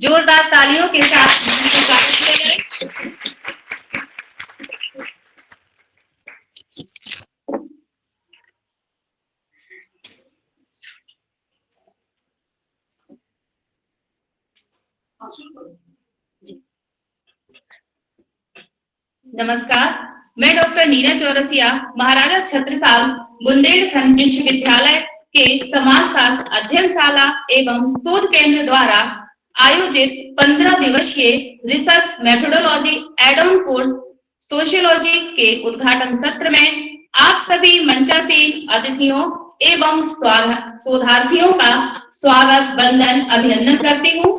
जोरदार तालियों के साथ उनका स्वागत किया जाए। नमस्कार, मैं डॉक्टर नीना चौरसिया, महाराजा छत्रसाल बुंदेलखंड विश्वविद्यालय के समाजशास्त्र अध्ययनशाला एवं शोध केंद्र द्वारा आयोजित 15 दिवसीय research methodology add-on course sociology के उद्घाटन सत्र में आप सभी मंचासीन अतिथियों एवं शोधार्थियों का स्वागत, वंदन, अभिनंदन करती हूँ।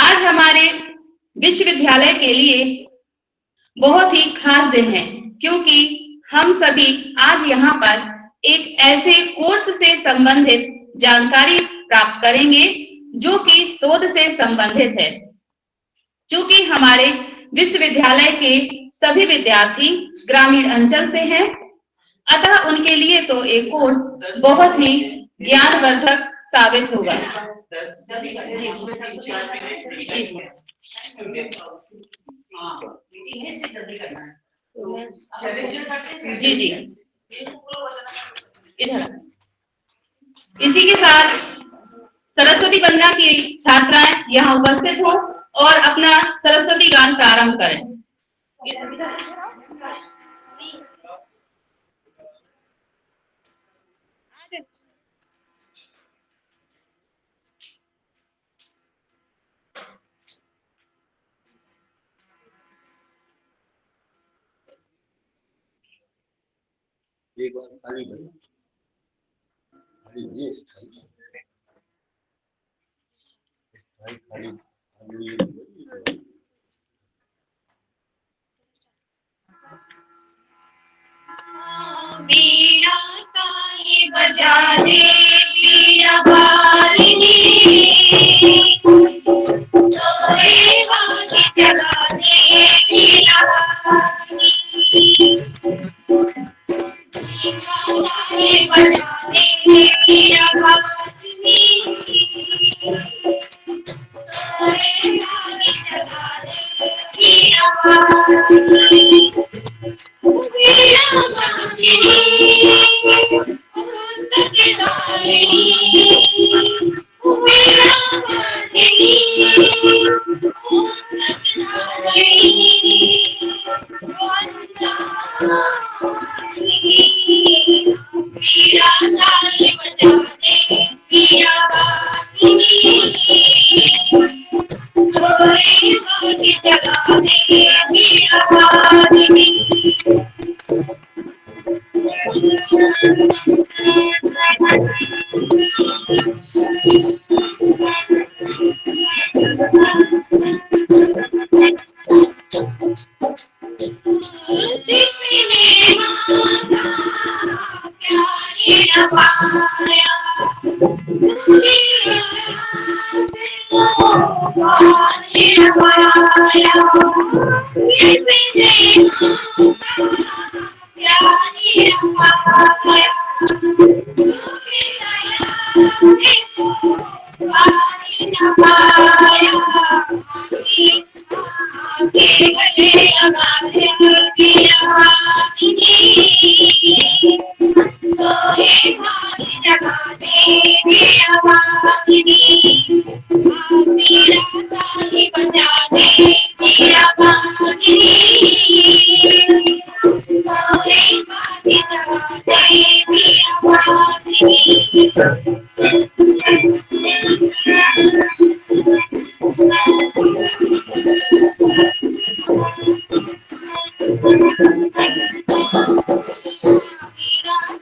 आज हमारे विश्वविद्यालय के लिए बहुत ही खास दिन है, क्योंकि हम सभी आज यहाँ पर एक ऐसे कोर्स से संबंधित जानकारी प्राप्त करेंगे जो कि शोध से संबंधित है। क्योंकि हमारे विश्वविद्यालय के सभी विद्यार्थी ग्रामीण अंचल से हैं, अतः उनके लिए तो एक कोर्स बहुत ही ज्ञानवर्धक साबित होगा। जी जी, इधर। इसी के साथ सरस्वती वंदना की छात्राएं यहाँ उपस्थित हों और अपना सरस्वती गान प्रारंभ करें। एक बार खाली खाली ये खाली वीणा ताली बजा दे वीणा वालिनी, सोए वाली जगा दे वीणा वालिनी, ताली बजा दे वीणा वालिनी, सोए वाली जगा दे वीणा वालिनी। वीणा वालिनी पुस्तक दारिणी, वीणा वालिनी पुस्तक दारिणी, वीणा ताली बजा दे वीणा वालिनी, सोए वाली जगा दे वीणा वालिनी। जिसने मांगा प्यारी न पाया, प्यारी न पाया, जिसने मांगा प्यारी न पाया, प्यारी न पाया, के गले लगा दे वीणा वालिनी, सोए वाली जगा दे वीणा वालिनी, वीणा ताली बजा दे वीणा वालिनी, सोए वाली जगा दे वीणा वालिनी।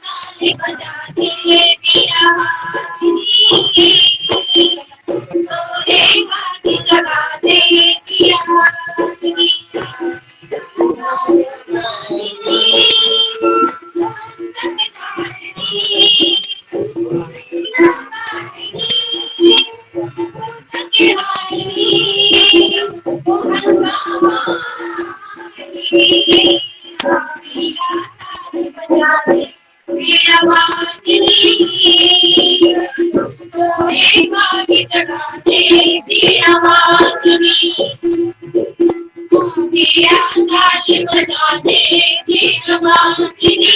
ताली बजा दे वीणा वालिनी, सोए वाली जगा दे वीणा वालिनी, पुस्तक दारिणी, वीणा वालिनी पुस्तक दारिणी, वीणा ताली बजा दे वीणा वालिनी, सोए बजा दे वीर वाहिनी,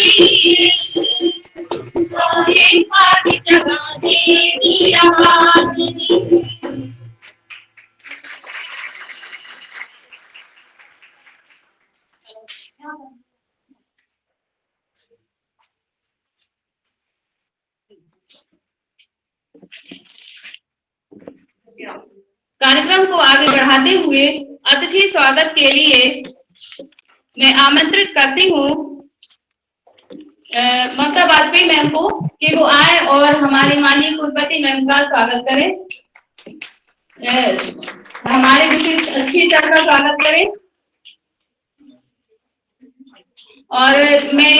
सोहे भाग जगा दे वीर वाहिनी। कार्यक्रम को आगे बढ़ाते हुए अतिथि स्वागत के लिए मैं आमंत्रित करती हूँ ममता वाजपेयी मैम को कि वो आए और हमारी माननीय कुलपति मैम का स्वागत करें। हमारे अतिथि सर का स्वागत करें और मैं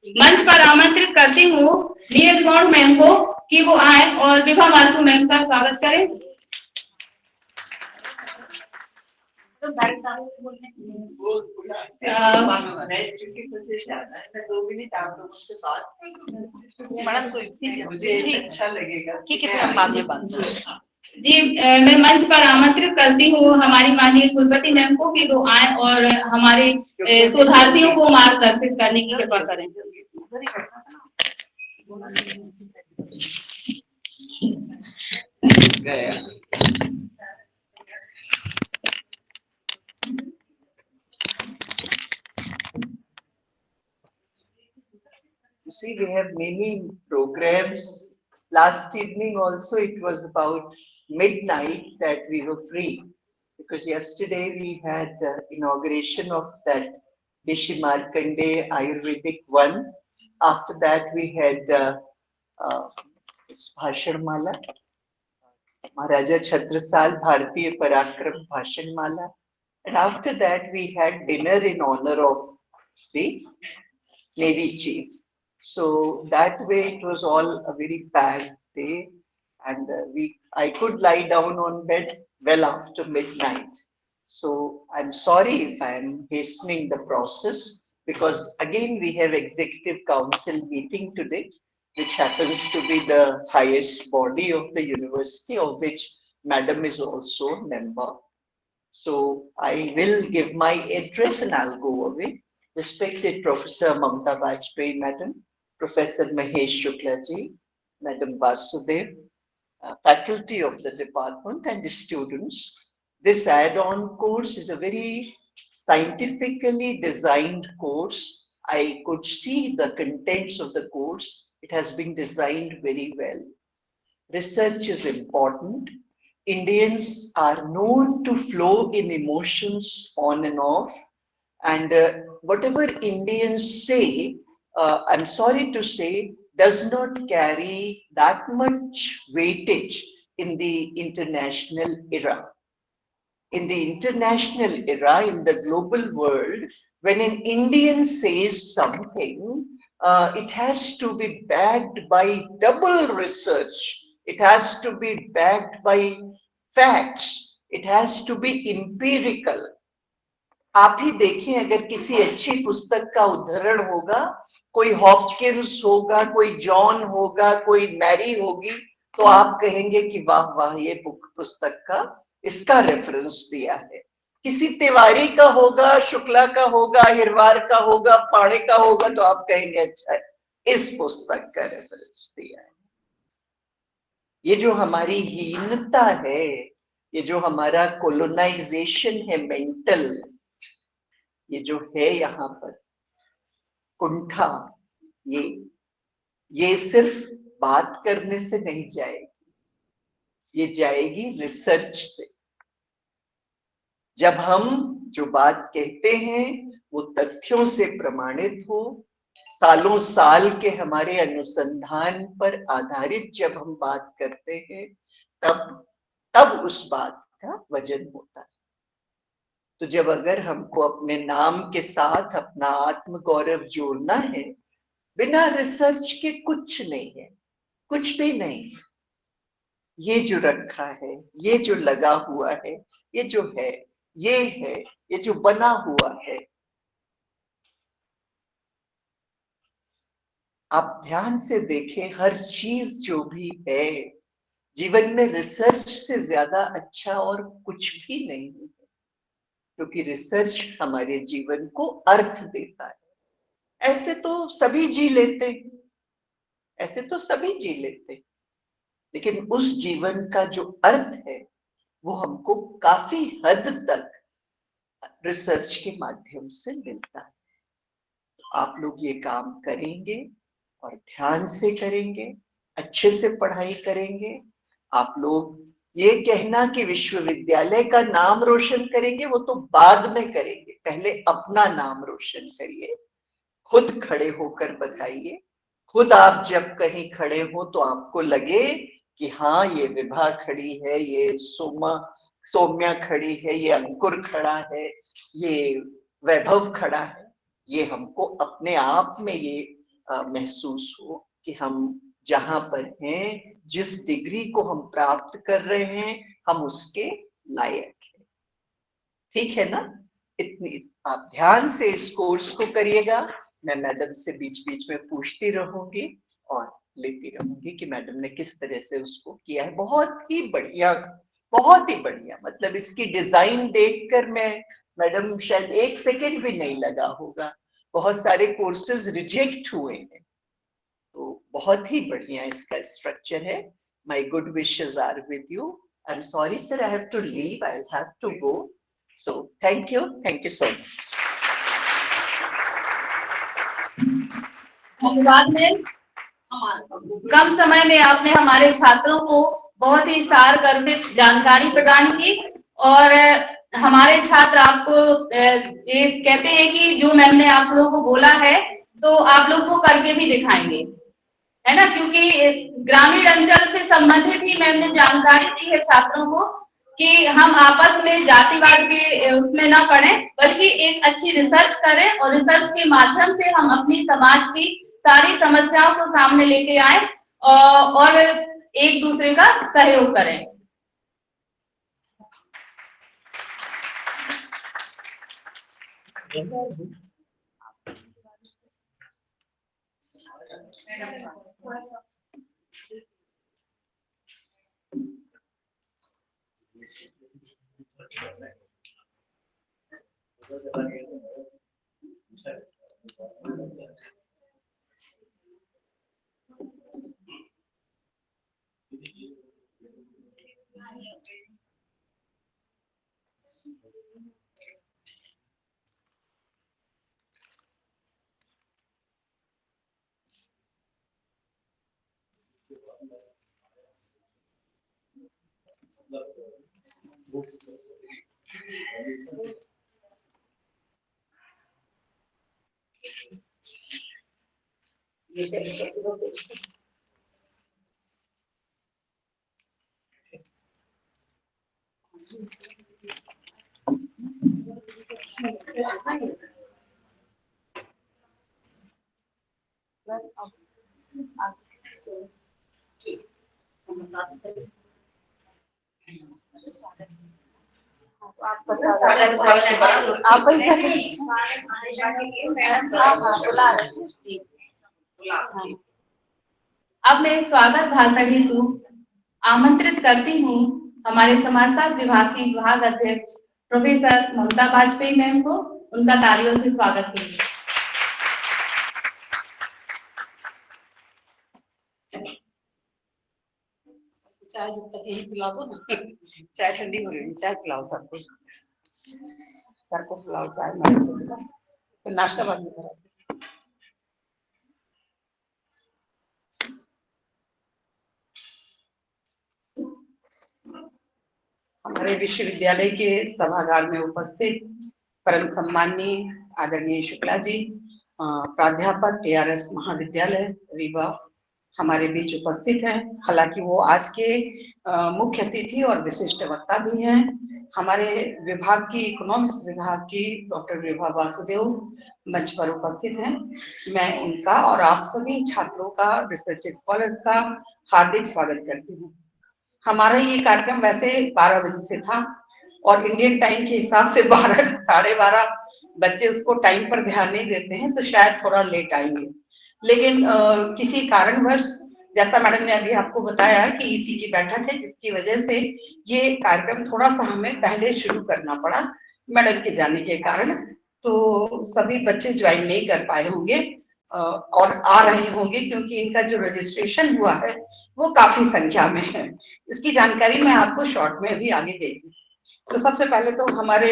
मंच पर आमंत्रित करती हूँ नीरज गौड़ मैम को कि वो आए और विभा मासू मैम का स्वागत करें। मैडम तो इसीलिए मुझे अच्छा लगेगा। ठीक है, फिर हम बाद में बात करें। जी मैं मंच पर आमंत्रित करती हूँ हमारी माननीय कुलपति मैम को कि वो आए और हमारे शोधार्थियों को मार्गदर्शित करने की कृपा करें। You see, we have many programs. Last evening also it was about midnight that we were free because yesterday we had inauguration of that Rishi Markande Ayurvedic one. After that we had Bhashan Mala, Maharaja Chhatrasal Bharatiya Parakram Bhashan Mala. And after that we had dinner in honor of the Navy Chief. So that way it was all a very packed day, and I could lie down on bed well after midnight. So I'm sorry if I'm hastening the process because again we have executive council meeting today, which happens to be the highest body of the university, of which Madam is also a member. So I will give my address and I'll go away. Respected Professor Mamta Vajpayee, Madam, Professor Mahesh Shukla ji, Madam Vasudev, faculty of the department and the students. This add-on course is a very scientifically designed course. I could see the contents of the course. It has been designed very well. Research is important. Indians are known to flow in emotions on and off, and whatever Indians say, I'm sorry to say, does not carry that much weightage in the international era. In the international era, in the global world, when an Indian says something, it has to be backed by double research. It has to be backed by facts. It has to be empirical. आप ही देखें अगर किसी अच्छी पुस्तक का उद्धरण होगा, कोई हॉपकिंस होगा, कोई जॉन होगा, कोई मैरी होगी, तो आप कहेंगे कि वाह वाह ये पुस्तक का इसका रेफरेंस दिया है। किसी तिवारी का होगा, शुक्ला का होगा, हिरवार का होगा, पाणे का होगा, तो आप कहेंगे अच्छा इस पुस्तक का रेफरेंस दिया है। ये जो हमारी हीनता है, ये जो हमारा कोलोनाइजेशन है मेंटल, ये जो है यहाँ पर कुंठा, ये सिर्फ बात करने से नहीं जाएगी, ये जाएगी रिसर्च से। जब हम जो बात कहते हैं वो तथ्यों से प्रमाणित हो, सालों साल के हमारे अनुसंधान पर आधारित जब हम बात करते हैं, तब उस बात का वजन होता है। तो जब अगर हमको अपने नाम के साथ अपना आत्मगौरव जोड़ना है, बिना रिसर्च के कुछ नहीं है, कुछ भी नहीं। ये जो रखा है, ये जो लगा हुआ है, ये जो है, ये जो बना हुआ है, आप ध्यान से देखें, हर चीज जो भी है जीवन में रिसर्च से ज्यादा अच्छा और कुछ भी नहीं है। क्योंकि रिसर्च हमारे जीवन को अर्थ देता है। ऐसे तो सभी जी लेते हैं, ऐसे तो सभी जी लेते हैं, लेकिन उस जीवन का जो अर्थ है वो हमको काफी हद तक रिसर्च के माध्यम से मिलता है। आप लोग ये काम करेंगे और ध्यान से करेंगे, अच्छे से पढ़ाई करेंगे। आप लोग ये कहना कि विश्वविद्यालय का नाम रोशन करेंगे वो तो बाद में करेंगे, पहले अपना नाम रोशन करिए, खुद खड़े होकर बताइए। खुद आप जब कहीं खड़े हो तो आपको लगे कि हाँ ये विभा खड़ी है, ये सौम्या खड़ी है, ये अंकुर खड़ा है, ये वैभव खड़ा है, ये हमको अपने आप में ये महसूस हो कि हम जहां पर हैं, जिस डिग्री को हम प्राप्त कर रहे हैं, हम उसके लायक हैं। ठीक है ना? इतनी आप ध्यान से इस कोर्स को करिएगा। मैं मैडम से बीच बीच में पूछती रहूंगी और लेती रहूंगी कि मैडम ने किस तरह से उसको किया है। बहुत ही बढ़िया, बहुत ही बढ़िया। मतलब इसकी डिजाइन देखकर मैं, मैडम शायद 1 सेकेंड भी नहीं लगा होगा। बहुत सारे कोर्सेज रिजेक्ट हुए हैं, तो बहुत ही बढ़िया इसका स्ट्रक्चर है। My good wishes are with you. I am sorry sir, I have to leave, I have to go. So thank you so much. धन्यवाद मैम। कम समय में आपने हमारे छात्रों को बहुत ही सार गर्भित जानकारी प्रदान की और हमारे छात्र आपको ये कहते हैं कि जो मैम ने आप लोगों को बोला है तो आप लोग को करके भी दिखाएंगे, है ना? क्योंकि ग्रामीण अंचल से संबंधित ही मैम ने जानकारी दी है छात्रों को कि हम आपस में जातिवाद के उसमें ना पड़े, बल्कि एक अच्छी रिसर्च करें और रिसर्च के माध्यम से हम अपनी समाज की सारी समस्याओं को सामने लेके आए और एक दूसरे का सहयोग करें। अब मैं स्वागत भाषण हेतु आमंत्रित करती हूँ हमारे समाजशास्त्र विभाग की विभाग अध्यक्ष प्रोफेसर ममता वाजपेयी मैम को। उनका तालियों से स्वागत कीजिए। चाय जब तक यही पिला दो ना, चाय ठंडी हो गई, चाय पिलाओ सबको, सर को पिलाओ चाय, फिर नाश्ता बाद में करो। हमारे विश्वविद्यालय के सभागार में उपस्थित परम सम्माननीय आदरणीय शुक्ला जी, प्राध्यापक TRS महाविद्यालय रीवा हमारे बीच उपस्थित हैं। हालांकि वो आज के मुख्य अतिथि और विशिष्ट वक्ता भी हैं। हमारे विभाग की, इकोनॉमिक्स विभाग की डॉक्टर विभा वासुदेव मंच पर उपस्थित हैं। मैं उनका और आप सभी छात्रों का, रिसर्च स्कॉलर्स का हार्दिक स्वागत करती हूँ। हमारा ये कार्यक्रम वैसे 12 बजे से था और इंडियन टाइम के हिसाब से 12 साढ़े 12 बच्चे उसको टाइम पर ध्यान नहीं देते हैं, तो शायद थोड़ा लेट आएंगे। लेकिन किसी कारणवश, जैसा मैडम ने अभी आपको बताया कि इसी की बैठक है, जिसकी वजह से ये कार्यक्रम थोड़ा सा हमें पहले शुरू करना पड़ा। मैडम के जाने के कारण, तो सभी बच्चे ज्वाइन नहीं कर पाए होंगे और आ रहे होंगे, क्योंकि इनका जो रजिस्ट्रेशन हुआ है वो काफी संख्या में है। इसकी जानकारी मैं आपको शॉर्ट में अभी आगे देती हूँ। तो सबसे पहले तो हमारे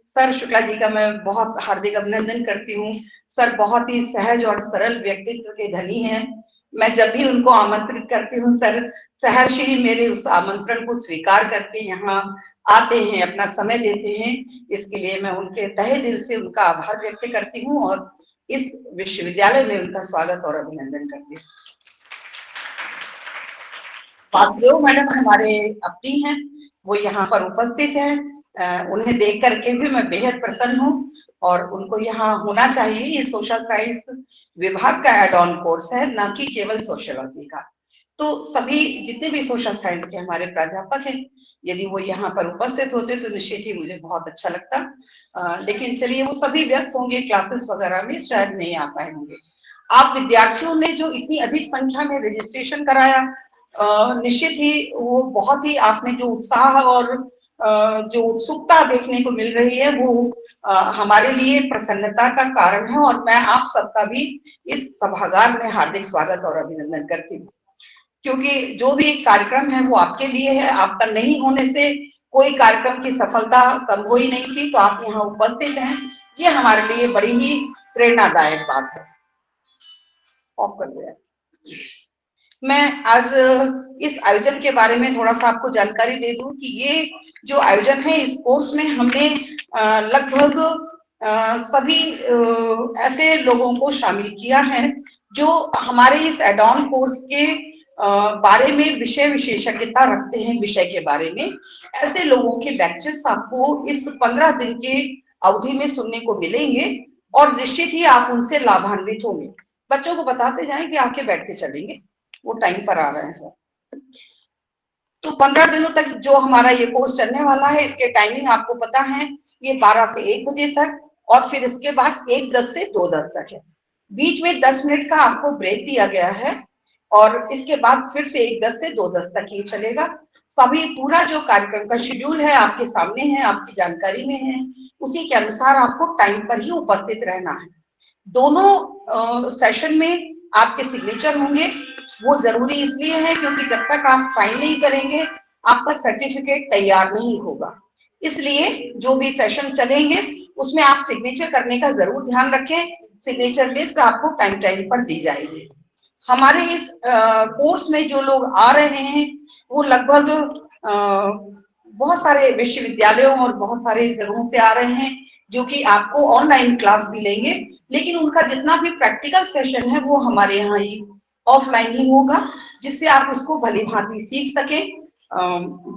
सर शुक्ला जी का मैं बहुत हार्दिक अभिनंदन करती हूँ। सर बहुत ही सहज और सरल व्यक्तित्व के धनी हैं। मैं जब भी उनको आमंत्रित करती हूँ, सर सहर्ष ही मेरे उस आमंत्रण को स्वीकार करके यहाँ आते हैं, अपना समय देते हैं। इसके लिए मैं उनके तहे दिल से उनका आभार व्यक्त करती हूँ और इस विश्वविद्यालय में उनका स्वागत और अभिनंदन करती हूँ। वासुदेव मैडम हमारे अपनी हैं, वो यहाँ पर उपस्थित हैं। उन्हें देख करके भी मैं बेहद प्रसन्न हूँ और उनको यहाँ होना चाहिए। ये सोशल साइंस विभाग का एड ऑन कोर्स है, ना कि केवल सोशियोलॉजी का। तो सभी जितने भी सोशल साइंस के हमारे प्राध्यापक हैं, यदि वो यहाँ पर उपस्थित होते तो निश्चित ही मुझे बहुत अच्छा लगता। लेकिन चलिए, वो सभी व्यस्त होंगे क्लासेस वगैरह में, शायद नहीं आ पाए होंगे। आप विद्यार्थियों ने जो इतनी अधिक संख्या में रजिस्ट्रेशन कराया, निश्चित ही वो बहुत ही आप में जो उत्साह और जो उत्सुकता देखने को मिल रही है, वो हमारे लिए प्रसन्नता का कारण है। और मैं आप सबका भी इस सभागार में हार्दिक स्वागत और अभिनंदन करती हूँ, क्योंकि जो भी कार्यक्रम है वो आपके लिए है। आपका नहीं होने से कोई कार्यक्रम की सफलता संभव ही नहीं थी, तो आप यहाँ उपस्थित हैं, ये हमारे लिए बड़ी ही प्रेरणादायक बात है। ऑफ कर दिया। मैं आज इस आयोजन के बारे में थोड़ा सा आपको जानकारी दे दूं कि ये जो आयोजन है, इस कोर्स में हमने लगभग सभी ऐसे लोगों को शामिल किया है जो हमारे इस एड ऑन कोर्स के बारे में विषय विशेषज्ञता रखते हैं। विषय के बारे में ऐसे लोगों के लेक्चर्स आपको इस 15 दिन के अवधि में सुनने को मिलेंगे और निश्चित ही आप उनसे लाभान्वित होंगे। बच्चों को बताते जाएं कि आके बैठते चलेंगे, वो टाइम पर आ रहे हैं सर। तो 15 दिनों तक जो हमारा ये कोर्स चलने वाला है, इसके टाइमिंग आपको पता है, ये 12 से 1 बजे तक और फिर इसके बाद 1:10 से 2:10 तक है। बीच में 10 मिनट का आपको ब्रेक दिया गया है और इसके बाद फिर से 1:10 से 2:10 तक ये चलेगा। सभी पूरा जो कार्यक्रम का शेड्यूल है आपके सामने है, आपकी जानकारी में है, उसी के अनुसार आपको टाइम पर ही उपस्थित रहना है। दोनों सेशन में आपके सिग्नेचर होंगे। वो जरूरी इसलिए है क्योंकि जब तक आप साइन नहीं करेंगे आपका सर्टिफिकेट तैयार नहीं होगा। इसलिए जो भी सेशन चलेंगे उसमें आप सिग्नेचर करने का जरूर ध्यान रखें। सिग्नेचर लिस्ट आपको टाइम टाइम पर दी जाएगी। हमारे इस कोर्स में जो लोग आ रहे हैं वो लगभग बहुत सारे विश्वविद्यालयों और बहुत सारे जगहों से आ रहे हैं, जो कि आपको ऑनलाइन क्लास भी लेंगे, लेकिन उनका जितना भी प्रैक्टिकल सेशन है वो हमारे यहाँ ही ऑफलाइन ही होगा, जिससे आप उसको भली भांति सीख सकें।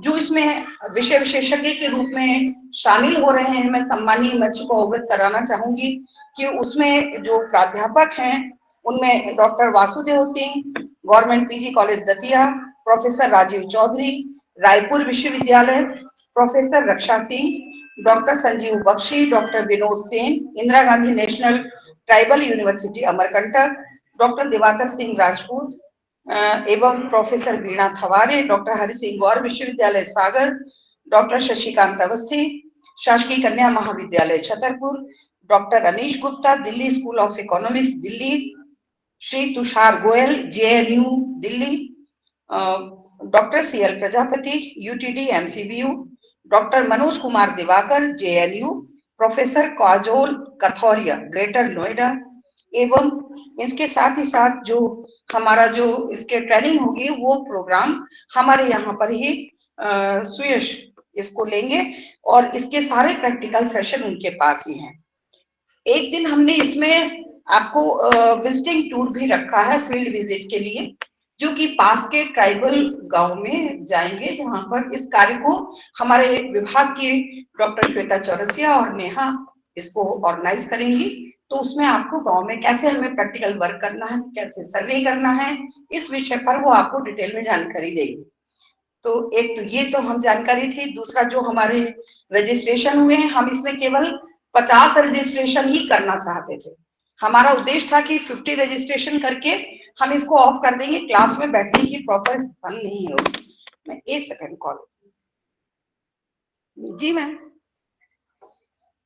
जो इसमें विषय विशेषज्ञ के रूप में शामिल हो रहे हैं, मैं सम्मानीय मंच को अवगत कराना चाहूंगी कि उसमें जो प्राध्यापक हैं उनमें doctor Vasudev Singh, government PG college Datia, professor Rajeev Chaudhary, Raipur विश्वविद्यालय, professor Raksha Singh, doctor Sanjeev Bakshi, doctor Vinod Sen, Indira Gandhi national tribal university Amarkantak, doctor Diwakar Singh Rajput एवं प्रोफेसर वीणा थवारे, डॉक्टर हरि सिंह गौर विश्वविद्यालय सागर, डॉक्टर शशिकांत अवस्थी, शासकीय कन्या महाविद्यालय Chhatarpur, doctor Anish Gupta, Delhi school of economics Delhi, Shri Tushar Goyal, JNU Delhi, doctor CL Prajapati, UTD एमसीबीयू, doctor Manoj Kumar Diwakar, JNU, professor Kajol Kathuria, greater Noida, एवं इसके साथ ही साथ जो हमारा जो इसके ट्रेनिंग होगी वो प्रोग्राम हमारे यहाँ पर ही सुयश इसको लेंगे और इसके सारे प्रैक्टिकल सेशन उनके पास ही हैं। एक दिन हमने इसमें आपको विजिटिंग टूर भी रखा है फील्ड विजिट के लिए, जो कि पास के ट्राइबल गांव में जाएंगे, जहां पर इस कार्य को हमारे विभाग की डॉक्टर श्वेता चौरसिया और नेहा इसको ऑर्गेनाइज करेंगी। तो उसमें आपको गांव में कैसे हमें प्रैक्टिकल वर्क करना है, कैसे सर्वे करना है, इस विषय पर वो आपको डिटेल में जानकारी देगी। तो एक तो ये तो हम जानकारी थी। दूसरा, जो हमारे रजिस्ट्रेशन हुए हैं, हम इसमें केवल 50 रजिस्ट्रेशन ही करना चाहते थे। हमारा उद्देश्य था कि 50 रजिस्ट्रेशन करके हम इसको ऑफ कर देंगे, क्लास में बैठने की प्रॉपर स्थान नहीं होगी। मैं एक सेकंड कॉल। जी मैम।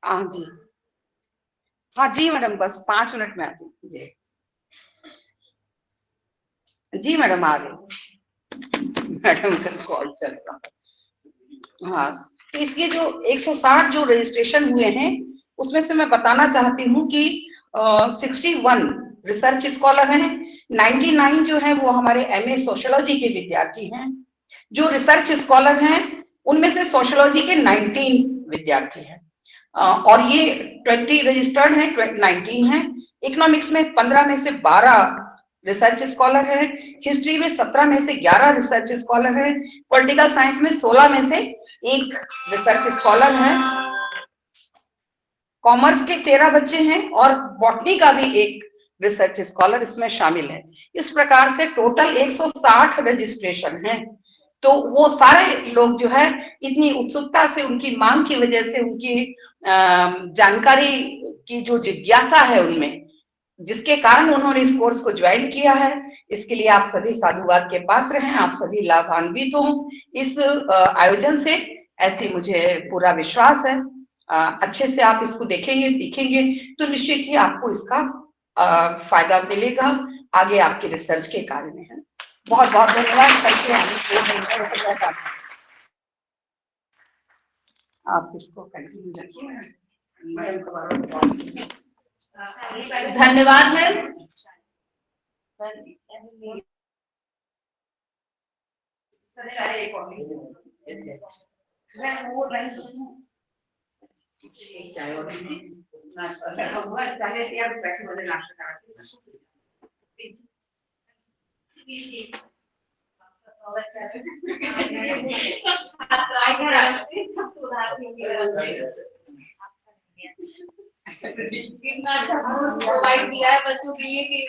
हाँ जी, हाँ जी मैडम, बस 5 मिनट में आती हूँ जी। जी मैडम आ गई। मैडम का कॉल चल रहा है। हाँ, तो इसके जो 160 जो रजिस्ट्रेशन हुए हैं उसमें से मैं बताना चाहती हूँ कि 61 रिसर्च स्कॉलर हैं, 99 जो है वो हमारे एमए सोशियोलॉजी के विद्यार्थी हैं। जो रिसर्च स्कॉलर हैं उनमें से सोशियोलॉजी के 19 विद्यार्थी हैं। और ये 20 रजिस्टर्ड हैं, 19 हैं। इकोनॉमिक्स में 15 में से 12 रिसर्च स्कॉलर है, हिस्ट्री में 17 में से 11 रिसर्च स्कॉलर है, पॉलिटिकल साइंस में 16 में से 1 रिसर्च स्कॉलर है, कॉमर्स के 13 बच्चे हैं और बॉटनी का भी 1 रिसर्च स्कॉलर इसमें शामिल है। इस प्रकार से टोटल 160 रजिस्ट्रेशन है। तो वो सारे लोग जो है इतनी उत्सुकता से, उनकी मांग की वजह से, उनकी जानकारी की जो जिज्ञासा है उनमें, जिसके कारण उन्होंने इस कोर्स को ज्वाइन किया है, इसके लिए आप सभी साधुवाद के पात्र हैं। आप सभी लाभान्वित हो इस आयोजन से, ऐसी मुझे पूरा विश्वास है। अच्छे से आप इसको देखेंगे, सीखेंगे तो निश्चित ही आपको इसका फायदा मिलेगा आगे आपके रिसर्च के कार्य में है। बहुत बहुत धन्यवाद। आप इसको कंटिन्यू रखिए। धन्यवाद मैम। चाय और नाश्ता लगा हुआ है, चाय से आप बैठे वाले नाश्ता कितना अच्छा प्रोवाइड किया है बच्चों के लिए कि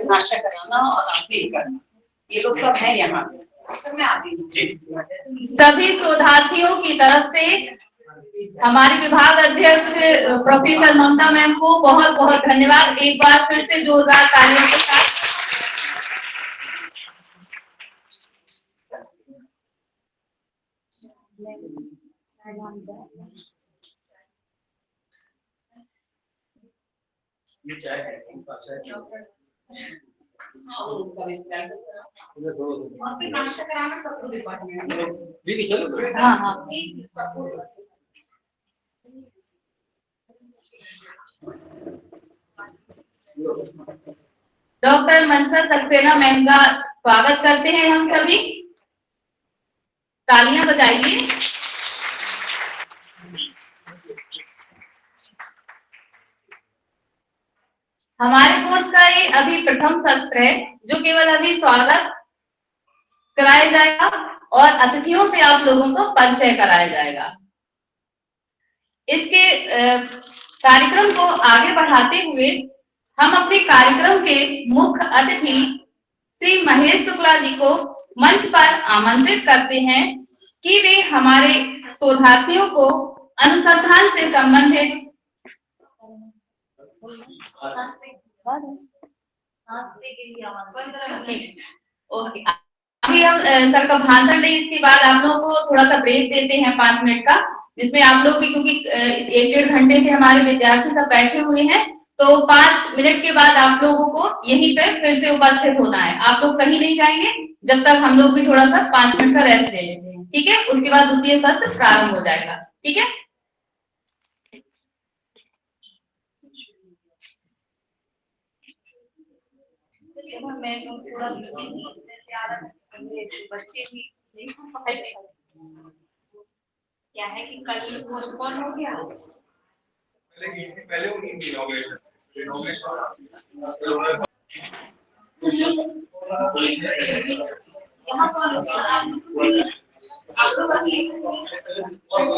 नाश्ता कराना और आप भी करना, ये लोग सब हैं यहाँ पे। मैं आती हूँ। सभी शोधार्थियों की तरफ से हमारी विभाग अध्यक्ष प्रोफेसर ममता मैम को बहुत बहुत धन्यवाद। एक बार फिर से जोरदार तालियों के साथ। नाश्ता कराना सबको डिपार्टमेंट। हाँ हाँ। डॉक्टर मनसा सक्सेना मैम का स्वागत करते हैं हम सभी। तालियां बजाइए। हमारे कोर्स का ये अभी प्रथम सत्र है जो केवल अभी स्वागत कराया जाएगा और अतिथियों से आप लोगों को परिचय कराया जाएगा। इसके कार्यक्रम को आगे बढ़ाते हुए हम अपने कार्यक्रम के मुख्य अतिथि श्री महेश शुक्ला जी को मंच पर आमंत्रित करते हैं कि वे हमारे शोधार्थियों को अनुसंधान से संबंधित ओके। अभी हम सर का भाषण लें, इसके बाद आप लोगों को थोड़ा सा ब्रेक देते हैं 5 मिनट का, जिसमें आप लोग भी, क्योंकि 1-1.5 घंटे से हमारे विद्यार्थी सब बैठे हुए हैं, तो 5 मिनट के बाद आप लोगों को यहीं पे फिर से उपस्थित होना है। आप लोग कहीं नहीं जाएंगे जब तक हम लोग भी थोड़ा सा 5 मिनट का रेस्ट ले लेते हैं, ठीक है? उसके बाद द्वितीय सत्र प्रारंभ हो जाएगा, ठीक है? मैं थोड़ा बच्चे भी क्या है कि कल पोस्टपोन हो गया। पहले इससे पहले वो नहीं थी इनॉग्रेशन यहाँ पर आप लोग